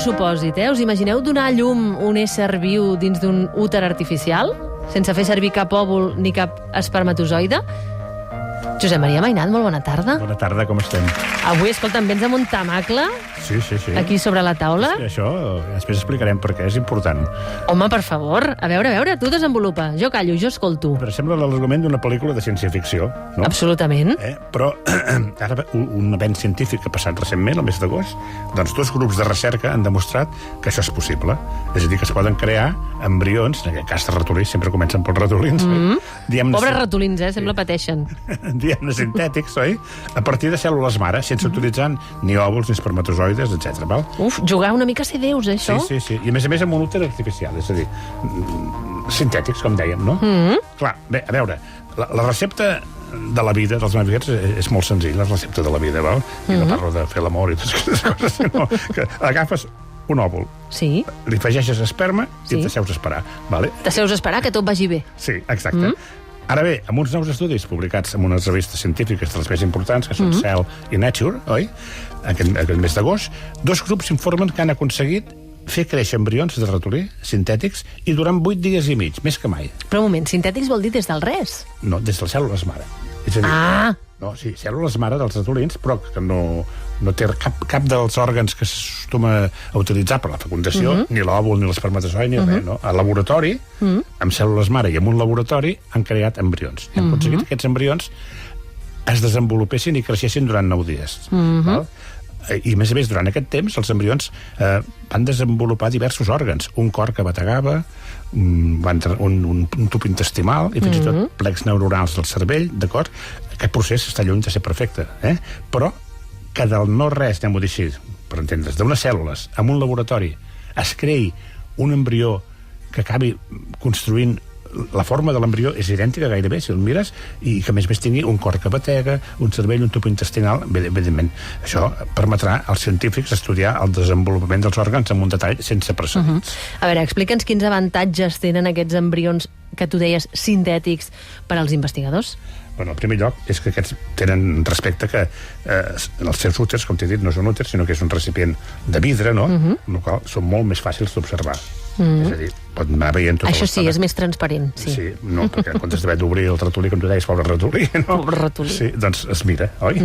supòsit, Us imagineu donar a llum un ésser viu dins d'un úter artificial? Sense fer servir cap òvul ni cap espermatozoide? Josep Maria Mainat, molt bona tarda. Bona tarda, com estem? Avui, escolta'm, vens amb un tamacle Sí. aquí sobre la taula? Sí, això després explicarem per què és important. Home, per favor, a veure, tu desenvolupa. Jo callo, jo escolto. Però sembla l'argument d'una pel·lícula de ciència-ficció, no? Absolutament. Però ara un avenç científic que ha passat recentment, el mes d'agost, doncs 2 grups de recerca han demostrat que això és possible. És a dir, que es poden crear embrions, en aquest cas de ratolins, sempre comencen pels ratolins, Pobres ratolins, sembla pateixen. diguem-ne sintètics, oi? A partir de cèl·lules mare, sense utilitzar ni òvuls, ni espermatozoides, etc. Uf, jugar una mica a ser déus, això? Sí. I a més amb un úter artificial, és a dir, sintètics, com dèiem, no? Clar, bé, a veure, la recepta de la vida dels mamífers és molt senzilla, la recepta de la vida, val? I no parlo de fer l'amor i totes aquestes coses, sinó que agafes un òvul, Sí. li afegeixes esperma Sí. i t'asseus a esperar, vale? T'asseus a esperar que tot vagi bé. Sí, exacte. Ara bé, amb uns nous estudis publicats en unes revistes científiques de les més importants, que són Cell i Nature, oi? Aquest mes d'agost, 2 grups informen que han aconseguit fer créixer embrions de ratolí sintètics i durant 8 dies i mig, més que mai. Però un moment, sintètics vol dir des del res. No, des de les cèl·lules mare. És a dir, no, sí, cèl·lules mare dels ratolins, però que no té cap dels òrgans que s'acostuma a utilitzar per la fecundació, ni l'òvul, ni l'espermatozoide, ni res, no? Al laboratori, amb cèl·lules mare i en un laboratori, han creat embrions. I han aconseguit que aquests embrions es desenvolupessin i creixessin durant 9 dies. Val? I, a més, durant aquest temps, els embrions van desenvolupar diversos òrgans. Un cor que bategava, un tub intestinal i fins i tot plecs neuronals del cervell, d'acord? Aquest procés està lluny de ser perfecte, però que del no-res, anem-ho dir així, per entendre's, d'unes cèl·lules, en un laboratori, es creï un embrió que acabi construint la forma de l'embrió és idèntica gairebé, si el mires, i que a més tingui un cor que batega, un cervell, un tub intestinal, evidentment. Això permetrà als científics estudiar el desenvolupament dels òrgans amb un detall sense precedents. A veure, explica'ns quins avantatges tenen aquests embrions que tu deies sintètics per als investigadors. Bueno, en primer lloc, és que aquests tenen respecte que els seus úters, com t'he dit, no són úters, sinó que és un recipient de vidre, no? Amb la qual cosa són molt més fàcils d'observar. És a dir, pot anar veient tota Això sí, l'estona. és més transparent. Sí, no, perquè en comptes d'haver d'obrir el ratolí, com tu deies, pobre ratolí, no? Pobre ratolí. Sí, doncs es mira, oi?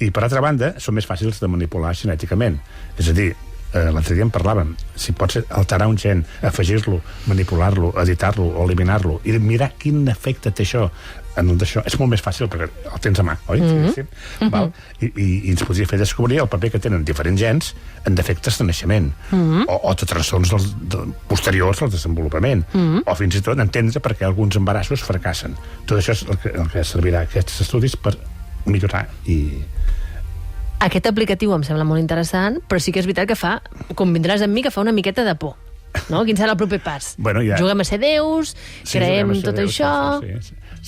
I per altra banda, són més fàcils de manipular genèticament. És a dir, l'altre dia en parlàvem, si pots alterar un gen, afegir-lo, manipular-lo, editar-lo o eliminar-lo, i mirar quin efecte té això en un d'això, és molt més fàcil perquè el tens a mà, oi? Val? I ens podria fer descobrir el paper que tenen diferents gens en defectes de naixement o de trastorns posteriors al desenvolupament o fins i tot entendre per què alguns embarassos fracassen. Tot això és el que servirà a aquests estudis per millorar i... Aquest aplicatiu em sembla molt interessant, però sí que és veritat que fa, convindràs amb mi, que fa una miqueta de por. No? Quin serà el proper pas? Bueno, ja... Juguem a ser déus, creem tot això...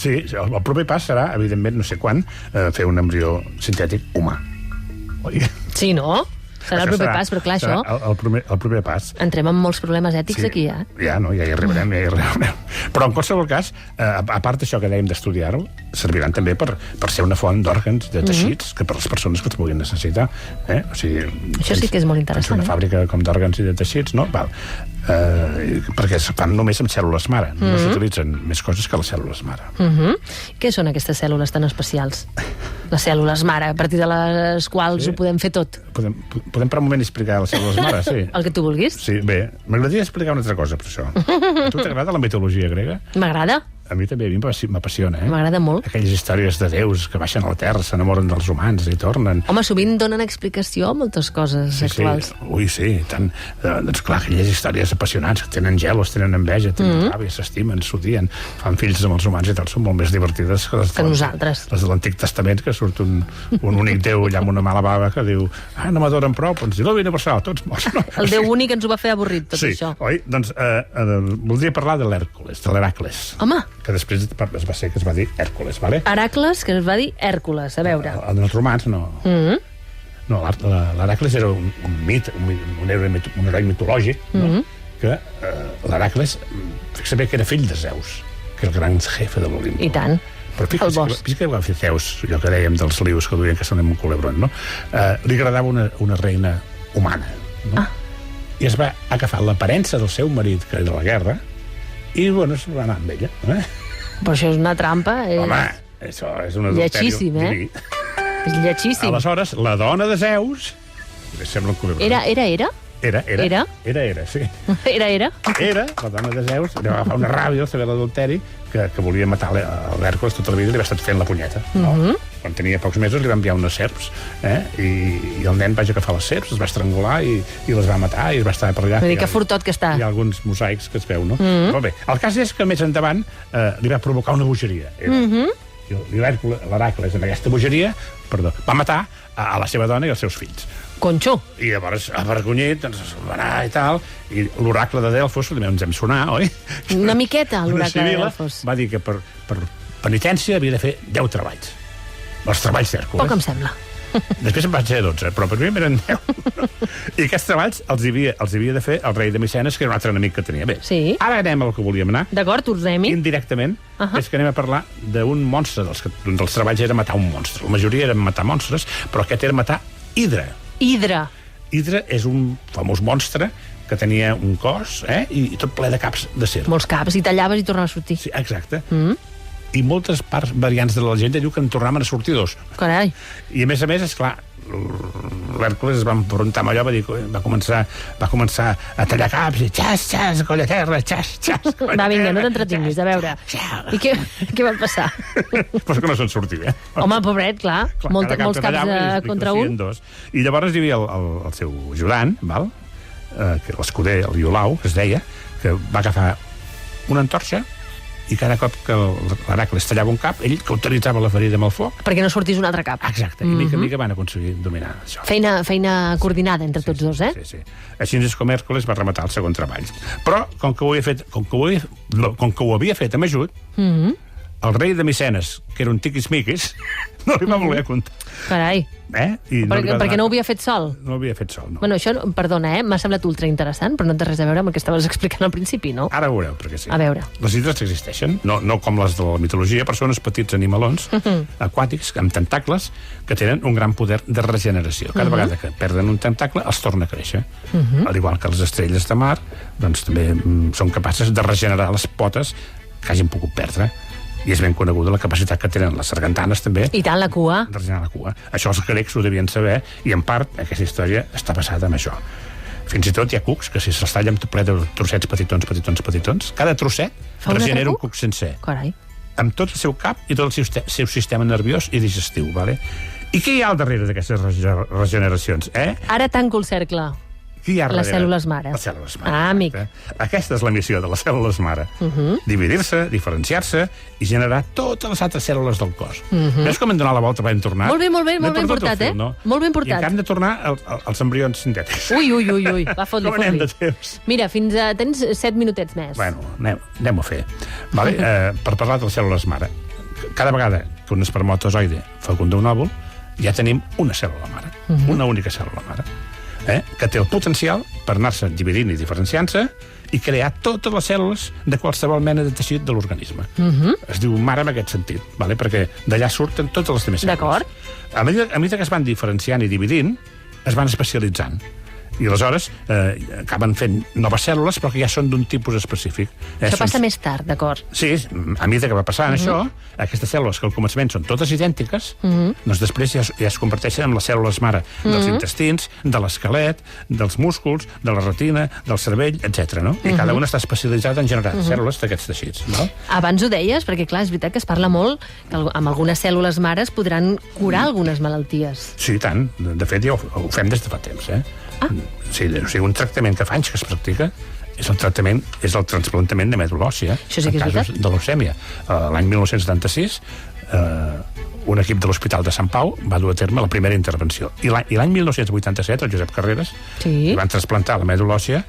Sí, el proper pas serà, evidentment, no sé quan, fer un embrió sintètic humà. Oi? Sí, no? Serà el proper pas, però clar, això... El proper pas. Entrem en molts problemes ètics aquí, Ja hi arribarem. Però en qualsevol cas, a part d'això que dèiem d'estudiar-ho, serviran també per ser una font d'òrgans, de teixits, que per les persones que es puguin necessitar. O sigui, això sí que és molt interessant. Una fàbrica com d'òrgans i de teixits, no? Val. Perquè es fan només amb cèl·lules mare. No s'utilitzen més coses que les cèl·lules mare. Què són aquestes cèl·lules tan especials? Les cèl·lules mare, a partir de les quals ho podem fer tot. Podem per un moment explicar les cèl·lules mare, sí. El que tu vulguis. Sí, bé. M'agradaria explicar una altra cosa per això. A tu t'agrada la mitologia grega? M'agrada. A mi també, m'apassiona, M'agrada molt. Aquelles històries de déus que baixen a la Terra, s'enamoren dels humans i tornen. Home, sovint donen explicació a moltes coses actuals. Sí, tant. Doncs clar, aquelles històries apassionants, que tenen gelos, tenen enveja, tenen ràbia, s'estimen, s'odien, fan fills amb els humans i tal, són molt més divertides que nosaltres. Les de l'Antic Testament, que surt un únic déu allà amb una mala bava que diu no m'adoren prou, doncs diluvio universal, tots morts. El déu únic ens ho va fer avorrit, tot això. Sí, oi? Doncs voldria parlar de l'Hèrcules, de l'Heràcles. Home! Que després va ser que es va dir Hèrcules, vale? Heràcles, que es va dir Hèrcules, a veure. Els romans no. No, l'Heràcles era un mit, un heroi mitològic, que l'Heràcles, fixa bé que era fill de Zeus, que era el gran jefe de l'Olimp. I tant. Però fixa't que va fer Zeus, allò que dèiem dels lius que duien que són en un culebron, no? Li agradava una reina humana, no? i es va agafar l'aparença del seu marit, que era de la guerra, i, bueno, es va anar amb ella. Però això és una trampa. Home, això és un adulteri diví. És lletxíssim. Aleshores, la dona de Zeus... Sembla un culebró. Era, sí. Era. Era, la dona de Zeus, li va agafar una ràbia al saber l'adulteri, que volia matar l'Hèrcules tota la vida i li va estar fent la punyeta. Quan tenia pocs mesos li va enviar unes serps, i el nen va agafar les serps, es va estrangular i les va matar i es va estar per allà. Vull dir que fortot que està. Hi ha alguns mosaics que es veu, no? Molt bé. El cas és que més endavant li va provocar una bogeria. L'Hèrcules, en aquesta bogeria, va matar a la seva dona i els seus fills. Conxo. I llavors, avergonyit, doncs va anar i tal, i l'oracle de Delfos, li vam sonar, oi? Una miqueta, l'oracle de Delfos. Va dir que per penitència havia de fer 10 treballs. Els treballs d'Hèrcules. Poc em sembla. Després en van ser 12, però per mi eren 10. I aquests treballs els havia de fer el rei de Micenes, que era un altre enemic que tenia. Bé, ara anem al que volíem anar. D'acord, tornem-hi. Indirectament, és que anem a parlar d'un monstre, un dels treballs era matar un monstre. La majoria eren matar monstres, però aquest era matar Hidra. Hidra és un famós monstre que tenia un cos i tot ple de caps de serp. Molts caps, i tallaves i tornava a sortir. Sí, exacte. I moltes parts variants de la llegenda diu que en tornaven a sortir 2. Carai. I a més, esclar, l'Hèrcules es va enfrontar amb allò, va començar a tallar caps i xas, colla terra, xas, colla va, vinga, no t'entretinguis, a veure. I què va passar? Pues que no se'n sortia. Home, pobret, clar. Molts caps contra un. I llavors hi havia el seu ajudant, l'escuder, el Iolau, que es deia, que va agafar una antorxa i cada cop que l'Hèrcules tallava un cap, ell cauteritzava la ferida amb el foc. Perquè no sortís un altre cap. Exacte, i mica en mica van aconseguir dominar això. Feina coordinada entre tots dos, eh? Sí. Així és com Hèrcules va rematar el segon treball. Però, com que ho havia fet amb ajut, el rei de Micenes, que era un tiquis-miquis, no li va voler comptar. Carai. Perquè no ho havia fet sol? No ho havia fet sol, no. Bueno, això, perdona, m'ha semblat ultra interessant, però no té res a veure amb el que estaves explicant al principi, no? Ara ho veureu, perquè sí. A veure. Les hidres existeixen, no com les de la mitologia, però són uns petits animalons aquàtics amb tentacles que tenen un gran poder de regeneració. Cada vegada que perden un tentacle, els torna a créixer. Al igual que les estrelles de mar, doncs també són capaces de regenerar les potes que hagin pogut perdre. I és ben coneguda la capacitat que tenen les sargantanes, també. I tant, la cua. De regenerar la cua. Això els grecs ho devien saber, i en part aquesta història està basada en això. Fins i tot hi ha cucs que si se'ls talla amb ple de trossets petitons, cada trosset regenera un cuc sencer. Carai. Amb tot el seu cap i tot el seu sistema nerviós i digestiu, vale? I què hi ha al darrere d'aquestes regeneracions, Ara tanco el cercle. Qui hi ha les cèl·lules mare. Les cèl·lules mare. Amic. Aquesta és la missió de les cèl·lules mare. Dividir-se, diferenciar-se i generar totes les altres cèl·lules del cos. Veus com hem donat la volta per hem tornat? Molt ben portat, Molt ben portat. I encara hem de tornar als embrions sintètics. Ui. Va, fot-li. Com anem de temps? Mira, tens 7 minutets més. Bueno, anem-ho a fer. Per parlar de les cèl·lules mare. Cada vegada que un espermatozoide fecunda un òvul, ja tenim una cèl·lula mare. Una única cèl·lula mare. Que té el potencial per anar-se dividint i diferenciant-se i crear totes les cèl·lules de qualsevol mena de teixit de l'organisme. Es diu mare en aquest sentit, perquè d'allà surten totes les altres cèl·lules. D'acord. A mesura que es van diferenciant i dividint, es van especialitzant. I aleshores acaben fent noves cèl·lules, però que ja són d'un tipus específic. Això passa més tard, d'acord? Sí, a mesura que va passant això, aquestes cèl·lules que al començament són totes idèntiques, doncs després ja es converteixen en les cèl·lules mare dels intestins, de l'esquelet, dels músculs, de la retina, del cervell, etc. I cada una està especialitzada en generar cèl·lules d'aquests teixits. Abans ho deies, perquè clar, és veritat que es parla molt que amb algunes cèl·lules mares podran curar algunes malalties. Sí, tant. De fet, ja ho fem des de fa temps, Sí, o sigui, un tractament que fa anys que es practica és el trasplantament de mèdula òssia en casos de leucèmia. L'any 1976 un equip de l'Hospital de Sant Pau va dur a terme la primera intervenció. I l'any 1987 el Josep Carreras li van trasplantar la mèdula òssia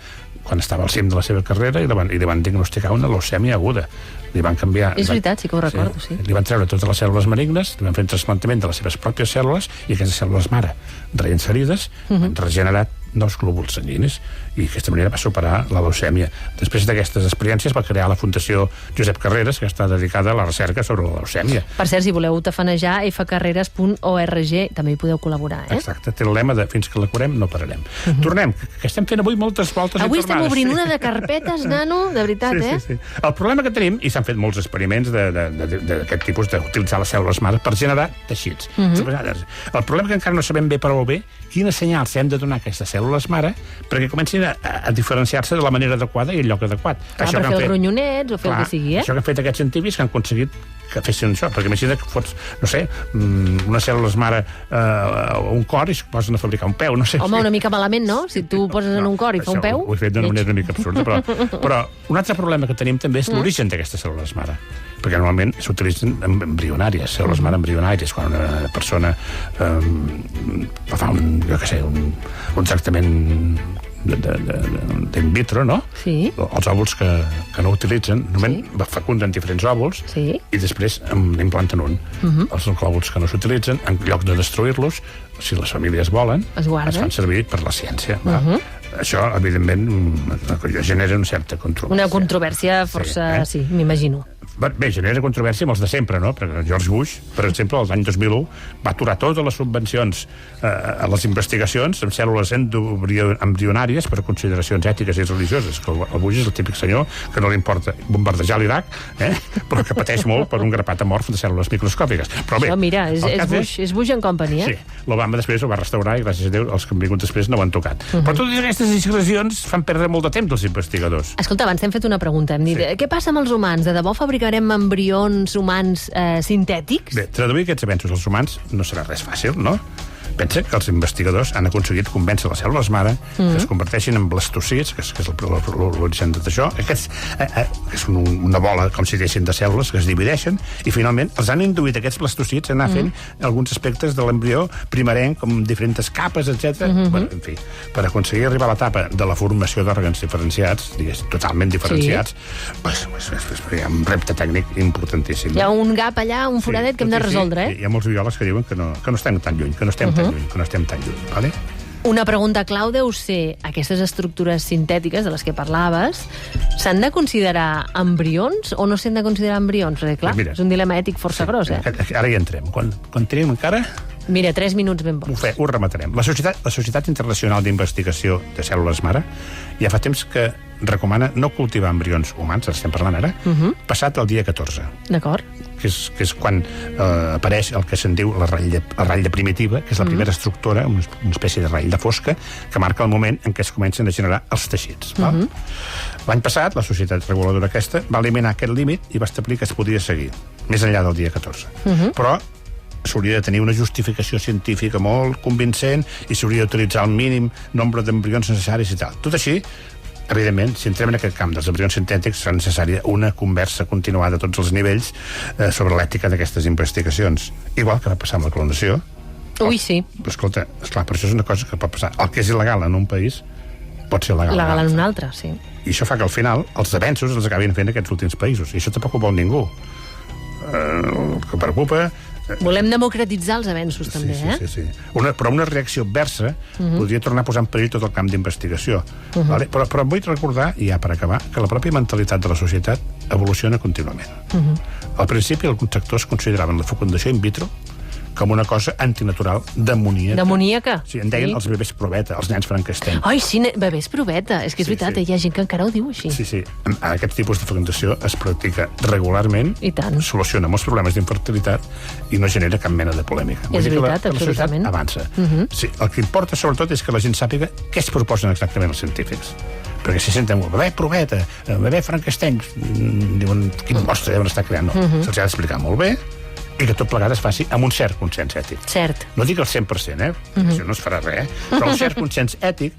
quan estava al cim de la seva carrera i li van diagnosticar una leucèmia aguda. Li van canviar... És veritat, sí que ho recordo, sí. Li van treure totes les cèl·lules malignes, li van fer un trasplantament de les seves pròpies cèl·lules i aquestes cèl·lules mare reinserides han regenerat nous glòbuls sanguinis, i d'aquesta manera va superar la leucèmia. Després d'aquestes experiències va crear la Fundació Josep Carreras, que està dedicada a la recerca sobre la leucèmia. Per cert, si voleu tafanejar, fcarreras.org, també hi podeu col·laborar, Exacte, té el lema de fins que la curem no pararem. Tornem, que estem fent avui moltes voltes avui i tornades. Estem obrint una de carpetes, nano, de veritat, Sí. El problema que tenim, i s'han fet molts experiments d'aquest tipus, d'utilitzar les cèl·lules mare per generar teixits. El problema que encara no sabem bé prou bé quines senyals hem de donar a aquestes cèl·lules mare perquè comencin a diferenciar-se de la manera adequada i el lloc adequat. Per fer els ronyonets o fer el que sigui, Això que han fet aquests científics que han aconseguit que fessin això, perquè imagina que fots, no sé, unes cèl·lules mare o un cor i es posen a fabricar un peu, no sé. Home, una mica malament, no? Si tu poses en un cor i fa un peu... Ho he fet d'una manera una mica absurda, però un altre problema que tenim també és l'origen d'aquestes cèl·lules mare, perquè normalment s'utilitzen embrionàries, cèl·lules mare embrionàries, quan una persona fa un tractament d'in vitro, no? Sí. Els òvuls que no utilitzen, només fecunden diferents òvuls i després n'implanten un. Els glòbuls que no s'utilitzen, en lloc de destruir-los, si les famílies volen, es fan servir per la ciència. Això, evidentment, genera una certa controvèrsia. Una controvèrsia força, sí, m'imagino. Bé, genera controvèrsia amb els de sempre, no? Perquè George Bush, per exemple, l'any 2001, va aturar totes les subvencions a les investigacions amb cèl·lules embrionàries per consideracions ètiques i religioses. El Bush és el típic senyor que no li importa bombardejar l'Iraq, però que pateix molt per un grapat amorf de cèl·lules microscòpiques. Però bé, això, mira, és Bush and Company, Sí, l'Obama després ho va restaurar i, gràcies a Déu, els que han vingut després no ho han tocat. Però totes aquestes discrecions fan perdre molt de temps als investigadors. Escolta, abans t'hem fet una pregunta. Hem dit, què passa amb els humans? De debò fabricarem embrions humans sintètics? Bé, traduir aquests avenços als humans no serà res fàcil, no? Pensa que els investigadors han aconseguit convèncer les cèl·lules mare que es converteixin en blastocits, que és l'origen d'això, que és una bola, com si diguessin, de cèl·lules que es divideixen, i finalment els han induït aquests blastocits a anar fent alguns aspectes de l'embrió primerenc, com diferents capes, etc. En fi, per aconseguir arribar a l'etapa de la formació d'òrgans diferenciats, digués, totalment diferenciats, hi ha un repte tècnic importantíssim. Hi ha un gap allà, un foradet que hem de resoldre, Hi ha molts biòlegs que diuen que no estem tan lluny, que no estem tan lluny, vale? Una pregunta clau deu ser, aquestes estructures sintètiques de les que parlaves, s'han de considerar embrions o no s'han de considerar embrions? Perquè, clar, és un dilema ètic força gros, Ara hi entrem. Quan tenim encara... Mira, 3 minuts ben bons. Ho rematarem. La Societat Internacional d'Investigació de Cèl·lules Mare ja fa temps que recomana no cultivar embrions humans, estem parlant ara, passat el dia 14. D'acord. Que és quan apareix el que se'n diu la ratlla primitiva, que és la primera estructura, una espècie de ratlla fosca, que marca el moment en què es comencen a generar els teixits. L'any passat, la societat reguladora aquesta va eliminar aquest límit i va establir que es podia seguir, més enllà del dia 14. Però s'hauria de tenir una justificació científica molt convincent i s'hauria d'utilitzar el mínim nombre d'embrions necessaris i tal. Tot així, evidentment, si entrem en aquest camp dels embrions sintètics, serà necessària una conversa continuada a tots els nivells sobre l'ètica d'aquestes investigacions. Igual que va passar amb la clonació. Ui, sí. Escolta, esclar, però això és una cosa que pot passar. El que és il·legal en un país pot ser legal en un altre, sí. I això fa que al final els avenços els acabin fent aquests últims països. I això tampoc ho vol ningú. El que preocupa... Volem democratitzar els avenços, també, Sí. Però una reacció adversa podria tornar a posar en perill tot el camp d'investigació. Vale? Però vull recordar, i ja per acabar, que la pròpia mentalitat de la societat evoluciona contínuament. Al principi, alguns sectors consideraven la fecundació in vitro com una cosa antinatural, demoníaca. Demoníaca? Sí, en deien els bebès proveta, els nens Frankenstein. Ai, sí, bebès proveta. És que és veritat, hi ha gent que encara ho diu així. Sí. Aquest tipus de fecundació es practica regularment, i tant. Soluciona molts problemes d'infertilitat i no genera cap mena de polèmica. És veritat, absolutament. La societat avança. Sí, el que importa, sobretot, és que la gent sàpiga què es proposen exactament els científics. Perquè si senten bebè proveta, bebè Frankenstein, diuen, quin monstre deuen estar creant. No, se'ls ha d'explicar molt bé i que tot plegat es faci amb un cert consens ètic. Cert. No dic el 100%, això no es farà res, però un cert consens ètic,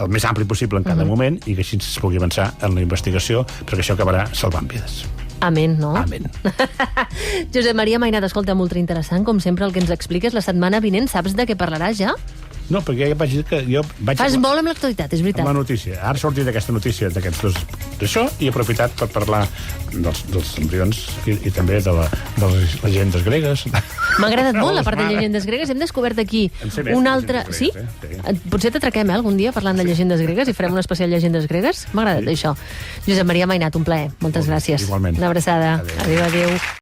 el més ampli possible en cada moment, i que així es pugui avançar en la investigació, perquè això acabarà salvant vides. Amén, no? Amén. Josep Maria Mainat, escolta, molt interessant, com sempre el que ens expliques la setmana vinent. Saps de què parlaràs ja? No, perquè ja vaig dir que jo vaig... Fas molt amb l'actualitat, és veritat. Amb la notícia. Ara ha sortit aquesta notícia d'aquests dos d'això i he aprofitat per parlar dels embrions i també de les llegendes gregues. M'ha agradat molt la part de llegendes gregues. Hem descobert aquí una altra... Sí? Potser t'atraquem, algun dia, parlant de llegendes gregues i farem un especial llegendes gregues. M'ha agradat això. Josep Maria Mainat, un plaer. Moltes gràcies. Igualment. Una abraçada. Adéu, adéu.